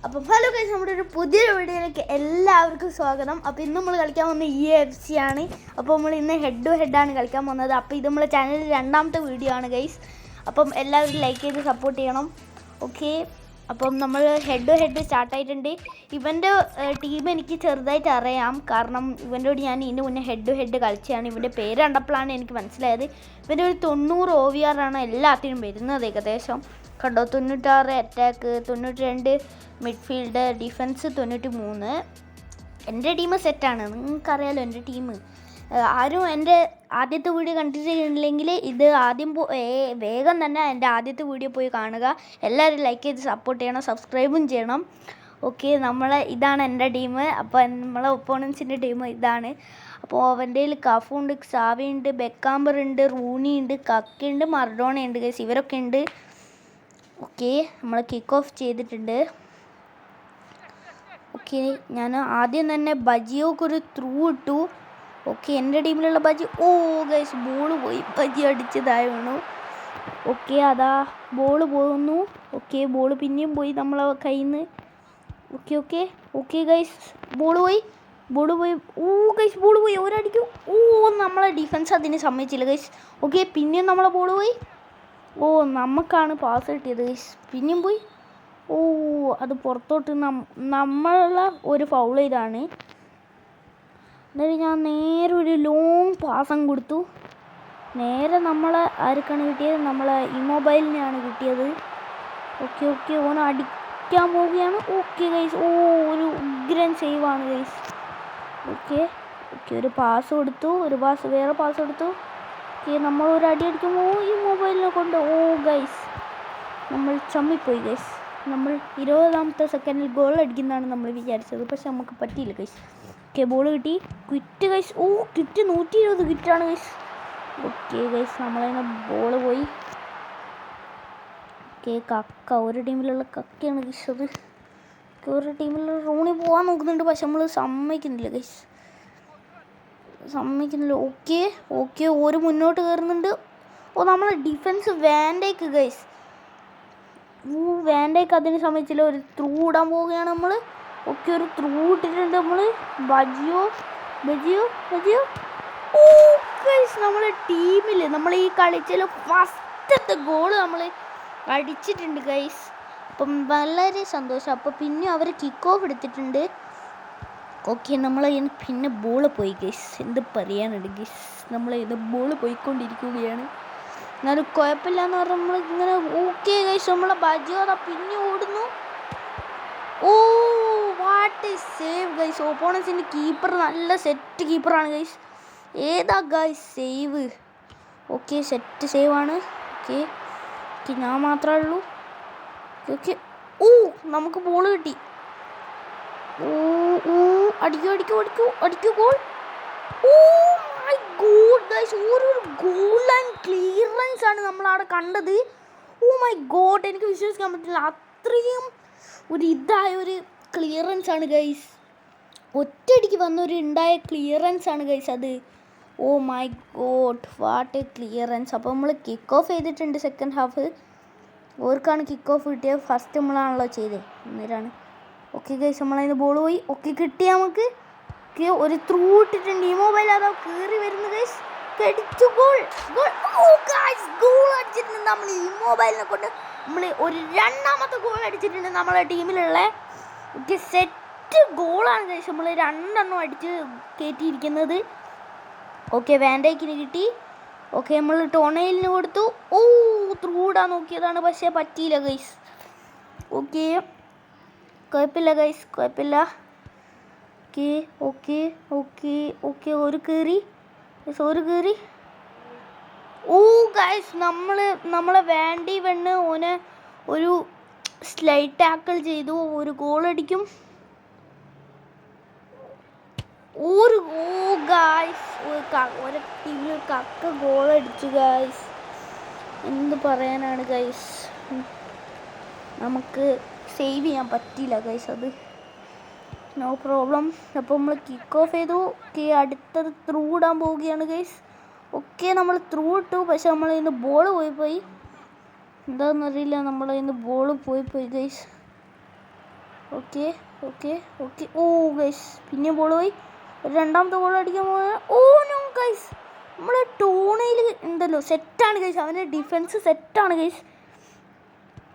അപ്പം hello guys, നമ്മുടെ ഒരു പുതിയൊരു വീഡിയോയിലേക്ക് എല്ലാവർക്കും സ്വാഗതം. അപ്പോൾ ഇന്ന് നമ്മൾ കളിക്കാൻ പോകുന്നത് UFC ആണ്. അപ്പോൾ നമ്മൾ ഇന്ന് ഹെഡ് ടു ഹെഡാണ് കളിക്കാൻ പോകുന്നത്. അപ്പോൾ ഇത് നമ്മുടെ ചാനലിൽ രണ്ടാമത്തെ വീഡിയോ ആണ് ഗൈസ്. അപ്പം എല്ലാവരും ലൈക്ക് ചെയ്ത് സപ്പോർട്ട് ചെയ്യണം. ഓക്കെ, അപ്പം നമ്മൾ ഹെഡ് ടു ഹെഡ് സ്റ്റാർട്ടായിട്ടുണ്ട്. ഇവൻ്റെ ടീം എനിക്ക് ചെറുതായിട്ട് അറിയാം, കാരണം ഇവൻ്റെ കൂടെ ഞാൻ ഇതിൻ്റെ മുന്നേ ഹെഡ് ടു ഹെഡ് കളിച്ചതാണ്. ഇവൻ്റെ പേര് കണ്ടപ്പോഴാണ് എനിക്ക് മനസ്സിലായത്. ഇവൻ്റെ ഒരു 90 OVR ആണ് എല്ലാത്തിനും വരുന്നത് ഏകദേശം. കണ്ടോ, 96 അറ്റാക്ക്, 92 മിഡ്ഫീൽഡ്, ഡിഫൻസ് 93. എൻ്റെ ടീം സെറ്റാണ്, നിങ്ങൾക്കറിയാലോ എൻ്റെ ടീം. ആരും എൻ്റെ ആദ്യത്തെ വീഡിയോ കണ്ടിട്ടില്ലെങ്കിൽ ഇത് ആദ്യം വേഗം തന്നെ എൻ്റെ ആദ്യത്തെ വീഡിയോ പോയി കാണുക. എല്ലാവരും ലൈക്ക് ചെയ്ത് സപ്പോർട്ട് ചെയ്യണം, സബ്സ്ക്രൈബും ചെയ്യണം. ഓക്കെ, ഇതാണ് എൻ്റെ ടീം. അപ്പോൾ നമ്മളെ ഒപ്പോണൻസിൻ്റെ ടീം ഇതാണ്. അപ്പോൾ അവൻ്റെ കയ്യിൽ കഫുണ്ട്, സാവിയുണ്ട്, ബെക്കാംബർ ഉണ്ട്, റൂണി ഉണ്ട്, കക്കയുണ്ട്, മർഡോണ ഉണ്ട് ഗൈസ്, ഇവരൊക്കെ ഉണ്ട്. ഓക്കെ, നമ്മൾ കിക്ക് ഓഫ് ചെയ്തിട്ടുണ്ട്. ഓക്കെ, ഞാൻ ആദ്യം തന്നെ ബജിയോക്കൊരു ത്രൂ ഇട്ടു. ഓക്കെ, എൻ്റെ ടീമിലുള്ള ബജി, ഗൈസ് ബോൾ പോയി, ബജി അടിച്ചതായി വീണു. ഓക്കെ, അതാ ബോൾ പോകുന്നു. ഓക്കെ, ബോൾ പിന്നെയും പോയി നമ്മളെ കയ്യിൽ നിന്ന്. Okay okay okay guys, ball പോയി. ഗൈസ് ബോൾ പോയി, ഒരടിക്കും. നമ്മളെ ഡിഫൻസ് അതിന് സമ്മതിച്ചില്ല ഗൈസ്. ഓക്കെ, പിന്നെയും നമ്മളെ ബോൾ പോയി. നമുക്കാണ് പാസ് കിട്ടിയത് ഗൈസ്. പിന്നെയും പോയി. അത് പുറത്തോട്ട് നമ്മളെ ഒരു ഫൗൾ ചെയ്താണ്. എന്നിട്ട് ഞാൻ നേരെ ഒരു ലോങ് പാസം കൊടുത്തു. നേരെ നമ്മളെ ആർക്കാണ് കിട്ടിയത്? നമ്മളെ ഇമൊബൈലിനെയാണ് കിട്ടിയത്. ഓക്കെ ഓക്കെ, ഓൻ അടിക്കാൻ പോവുകയാണ്. ഓക്കെ ഗൈസ്, ഒരു ഉഗ്രൻ സേവാണ് ഗൈസ്. ഓക്കെ ഓക്കെ, ഒരു പാസ് കൊടുത്തു, വേറെ പാസ് കൊടുത്തു. ഓക്കെ, നമ്മൾ ഒരു അടി അടിക്കുമ്പോൾ ഈ മൊബൈലിനെ കൊണ്ട് ഗൈസ് നമ്മൾ ചമ്മിപ്പോയി ഗൈസ്. നമ്മൾ 20ാമത്തെ സെക്കൻഡിൽ ഗോൾ അടിക്കുന്നതാണ് നമ്മൾ വിചാരിച്ചത്, പക്ഷെ നമുക്ക് പറ്റിയില്ല ഗൈസ്. ഓക്കെ, ബോൾ കിട്ടി, ക്വിറ്റ് ഗൈസ്. ക്വിറ്റ് 120 ക്വിറ്റാണ് ഗൈസ്. ഓക്കെ ഗൈസ്, നമ്മളതിനെ ബോൾ പോയി. ഓക്കെ, കക്ക ഒരു ടീമിലുള്ള കക്കയാണ് ഗൈസ് അത്. ഒരു ടീമിലുള്ള റൂണി പോകാൻ നോക്കുന്നുണ്ട്, പക്ഷെ നമ്മൾ സമ്മതിക്കുന്നില്ല ഗൈസ്, സമ്മതിക്കുന്നില്ല. ഓക്കെ ഓക്കെ, ഒരു മുന്നോട്ട് കയറുന്നുണ്ട്. നമ്മളെ ഡിഫൻസ് വാൻഡേക്ക് ഗൈസ്. വാൻഡേക്ക് അതിന് സമ്മതിച്ചില്ല, ഒരു ത്രൂ ഇടാൻ പോവുകയാണ് നമ്മൾ. ഓക്കെ, ഒരു ത്രൂ ഇട്ടിട്ടുണ്ട് നമ്മൾ. ബജിയോ ഗൈസ്, നമ്മളെ ടീമിൽ നമ്മൾ ഈ കളിച്ചതിൽ ഫസ്റ്റത്തെ ഗോൾ നമ്മൾ അടിച്ചിട്ടുണ്ട് ഗൈസ്. അപ്പം വളരെ സന്തോഷം. അപ്പോൾ പിന്നെ അവർ കിക്ക് ഓഫ് എടുത്തിട്ടുണ്ട്. ഓക്കെ, നമ്മൾ പിന്നെ ബോൾ പോയി ഗൈസ്. എന്ത് പറയാനുണ്ട് ഗൈസ്, നമ്മൾ ഇത് ബോൾ പോയിക്കൊണ്ടിരിക്കുകയാണ്. എന്നാലും കുഴപ്പമില്ല എന്ന് പറഞ്ഞാൽ നമ്മൾ ഇങ്ങനെ. ഓക്കെ ഗൈസ്, നമ്മളെ ബജിയോ പിന്നെ ഓടുന്നു. What a save guys. ഓപ്പോണൻസിൻ്റെ കീപ്പർ നല്ല സെറ്റ് കീപ്പറാണ് ഗൈസ്. ഏതാ ഗൈസ് സേവ്? ഓക്കെ, സെറ്റ് സേവാണ്. ഓക്കെ, ഞാൻ മാത്രമേ ഉള്ളൂ. ഓക്കെ, നമുക്ക് ബോൾ കിട്ടി. അടിക്കൂ ഗോൾ. മൈ ഗോഡ് ഗൈസ്, ഒരു ഗോൾ ലൈൻ ക്ലിയറൻസ് ആണ് നമ്മളവിടെ കണ്ടത്. മൈ ഗോഡ്, എനിക്ക് വിശ്വസിക്കാൻ പറ്റില്ല. അത്രയും ഒരു ക്ലിയറൻസ് ആണ് ഗൈസ്. ഒറ്റയടിക്ക് വന്നൊരു ഉണ്ടായ ക്ലിയറൻസ് ആണ് ഗൈസ് അത്. My God, what A clearance. അപ്പോൾ നമ്മൾ കിക്ക് ഓഫ് ചെയ്തിട്ടുണ്ട് സെക്കൻഡ് ഹാഫ്. ഓർക്കാണ് കിക്ക് ഓഫ് കിട്ടിയത്, ഫസ്റ്റ് നമ്മളാണല്ലോ ചെയ്തത്, അന്നേരമാണ്. ഓക്കെ ഗൈസ്, നമ്മളതിന് ബോൾ പോയി. ഓക്കെ, കിട്ടി നമുക്ക്. ഓക്കെ, ഒരു ത്രൂ ഇട്ടിട്ടുണ്ട്. ഈ മൊബൈൽ അതാ കയറി വരുന്നു ഗൈസ്. കടിച്ചു ഗോൾ. ഗോൾ അടിച്ചിട്ടുണ്ട് നമ്മൾ. ഈ മൊബൈലിനെ കൊണ്ട് നമ്മൾ ഒരു 2ാമത്തെ ഗോൾ അടിച്ചിട്ടുണ്ട് നമ്മളെ ടീമിലുള്ള. ഓക്കെ, സെറ്റ് ഗോളാണ് ഗൈസ്. നമ്മൾ 2 അടിച്ച് കയറ്റിയിരിക്കുന്നത്. ഓക്കെ, വാൻഡേക്കിന് കിട്ടി. ഓക്കെ, നമ്മൾ ടോണയിലിന് കൊടുത്തു. ത്രൂ ഇടാൻ നോക്കിയതാണ്, പക്ഷേ പറ്റിയില്ല ഗൈസ്. ഓക്കെ, കുഴപ്പമില്ല ഗൈസ്, കുഴപ്പമില്ല. ഓക്കെ ഓക്കെ ഓക്കെ ഓക്കെ, ഒരു കയറി. ഗൈസ്, നമ്മളെ വാൻഡി വെണ്ണ് ഓനെ ഒരു സ്ലൈറ്റ് ടാക്കിൾ ചെയ്തു. ഒരു ഗോൾ അടിക്കും. ഗൈസ്, ഒരു ടീമിൽ കക്ക ഗോൾ അടിച്ചു ഗൈസ്. എന്ത് പറയാനാണ് ഗൈസ്, നമുക്ക് സേവ് ചെയ്യാൻ പറ്റിയില്ല ഗൈസ്, അത് നോ പ്രോബ്ലം. അപ്പോൾ നമ്മൾ കിക്ക് ഓഫ് ചെയ്തു. ഓക്കെ, അടുത്തത് ത്രൂ ഇടാൻ പോവുകയാണ് ഗൈസ്. ഓക്കെ, നമ്മൾ ത്രൂ ഇട്ടു, പക്ഷെ നമ്മൾ ഇന്ന് ബോൾ പോയി എന്താണെന്നറിയില്ല, നമ്മൾ ഇന്ന് ബോൾ പോയി guys. Okay okay okay. Oh guys പിന്നെ ബോൾ പോയി. രണ്ടാമത്തെ ബോൾ അടിക്കാൻ പോയ ഓ നോ ഗൈസ്. നമ്മളെ ടോണയിൽ ഉണ്ടല്ലോ സെറ്റാണ് ഗൈസ്. അവൻ്റെ ഡിഫൻസ് സെറ്റാണ് ഗൈസ്.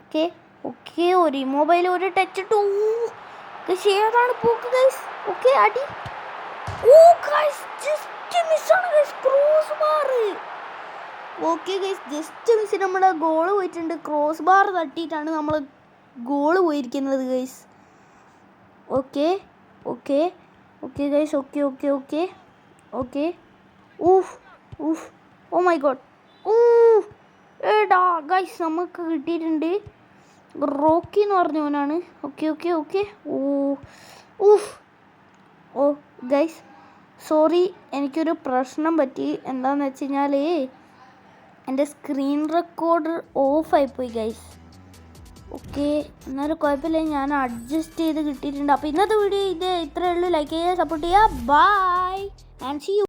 ഓക്കെ ഓക്കെ ഒരു മൊബൈൽ ഒരു ടച്ച് ഇട്ടു. ഗൈസ് ഏതാണ് പോക്ക് ഗൈസ്. ഓക്കെ അടി. ഓ ഗൈസ് ജസ്റ്റ് മിസ്സാണ് guys. Cross bar. Okay guys just miss നമ്മുടെ ഗോൾ പോയിട്ടുണ്ട്. ക്രോസ് ബാർ തട്ടിയിട്ടാണ് നമ്മൾ ഗോൾ പോയിരിക്കുന്നത് guys. Okay okay okay guys. Okay okay okay okay. Oof oof oh my God. ഊ ഏടാ ഗൈസ് നമുക്ക് കിട്ടിയിട്ടുണ്ട്. റോക്കി എന്ന് പറഞ്ഞവനാണ്. Okay okay okay. Oh oof oh guys sorry എനിക്കൊരു പ്രശ്നം പറ്റി. എന്താണെന്ന് വെച്ച് കഴിഞ്ഞാൽ എൻ്റെ സ്ക്രീൻ റെക്കോർഡർ ഓഫായിപ്പോയി ഗൈസ്. ഓക്കെ എന്നാലും കുഴപ്പമില്ല, ഞാൻ അഡ്ജസ്റ്റ് ചെയ്ത് കിട്ടിയിട്ടുണ്ട്. അപ്പോൾ ഇന്നത്തെ വീഡിയോ ഇത്രയേ ഉള്ളൂ. ലൈക്ക് ചെയ്യുക, സപ്പോർട്ട് ചെയ്യുക. Bye and see U.